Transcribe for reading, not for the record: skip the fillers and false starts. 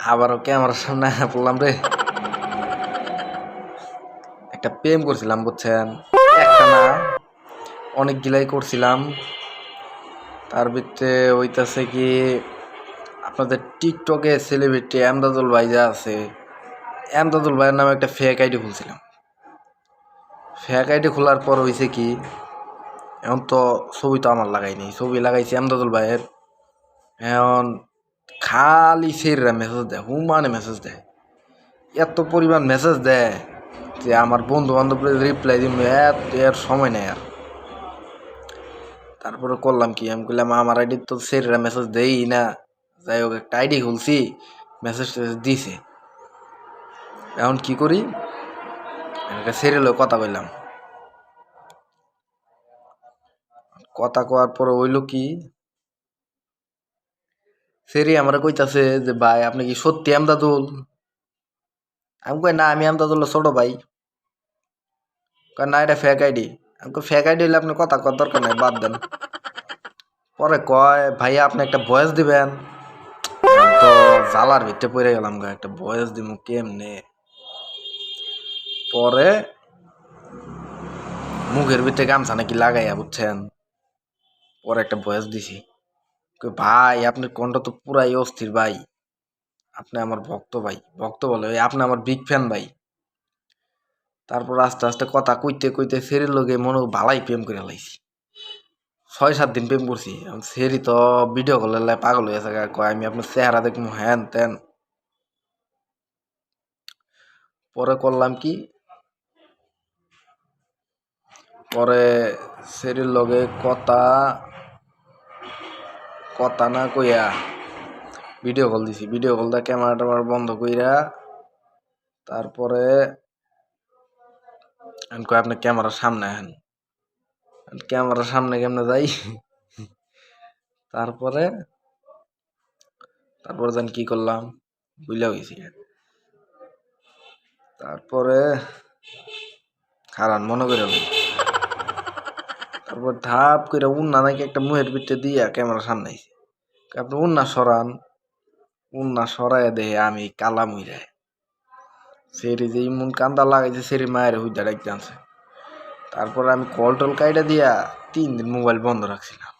আবারও ক্যামেরার সামনে পড়লাম রে। একটা প্রেম করছিলাম বুঝছেন, একটা না অনেকগুলাই করছিলাম। তার ভিতরে হইতাছে কি আপনাদের টিকটকে সেলিব্রিটি এমদাদুল ভাই যা আছে, এমদাদুল ভাইয়ের নামে একটা ফেক আইডি খুলছিলাম। ফেক আইডি খোলার পর হয়েছে কি, এখন তো ছবি তো আমার লাগাইনি, ছবি লাগাইছি এমদাদুল ভাইয়ের। এখন খালি সেরা মেসেজ দেয়, হুমানে মেসেজ দেয়, এত পরিমাণ মেসেজ দেয় যে আমার বন্ধু বান্ধবের রিপ্লাই দিব এর সময় নেই আর। তারপরে করলাম কি, আমি বললাম আমার আইডি তো সেরা মেসেজ দেই না, যাই হোক একটা আইডি খুলছি, মেসেজ টেসেজ দিছে। এখন কি করি, একটা সেরিয়ালে কথা কইলাম, কথা কওয়ার পরে হইল কি, সেরি আমার কইতাছে যে ভাই আপনি কি সত্যি এমদাদুল? আমি কই না, আমি এমদাদুল্লাহ ছোট ভাই। কয় না, এটা ফেক আইডি। আমি কই ফেক আইডি হলে আপনি কথা কর দরকার নাই, বাদ দেন। পরে কয় ভাইয়া আপনি একটা ভয়েস দিবেন। আমি তো জালার ভিতরে পড়ে গেলাম গা, একটা ভয়েস দিমু কেমনে। পরে মুখের ভিতরে গামছা নাকি লাগাইয়া বুঝছেন, পরে একটা ভয়েস দিছি। কই ভাই আপনার কণ্ঠ তো পুরাই অস্থির ভাই, আপনি আমার ভক্ত ভাই, ভক্ত বলে আপনি আমার বিগ ফ্যান ভাই। তারপর আস্তে আস্তে কথা কইতে কইতে সেরির লগে মনে ভালাই প্রেম করে লাইছি। 6-7 দিন প্রেম করছি। এখন সেরি তো ভিডিও কলের পাগল হয়ে গেছে, কয় আমি আপনার চেহারা দেখবো হ্যান তেন। পরে করলাম কি, পরে সেরির লগে কথা কথা না কইয়া ভিডিও কল দিছি। ভিডিও কল দা ক্যামেরা ট্যামেরা বন্ধ কইরা তারপরে আমি কই আপনি ক্যামেরার সামনে আহেন। ক্যামেরার সামনে কেমনে যাই, তারপরে তারপরে জানি কি করলাম বুঝলা গেছি। তারপরে খারান মনে করে লই। তারপর ধাপ করে উন্না নাকি একটা মুহের ভিতরে দিয়া ক্যামেরার সামনে আইছে। আপনি উন্না সরান, উন্না সরাইয়া দেহে আমি কালা মুইরা। সেরি যে ইমন কান্দা লাগাইছে, সেরি মায়ের হুইদা ডাক জানছে। তারপরে আমি কল টল কাইটা দিয়া 3 দিন মোবাইল বন্ধ রাখছিলাম।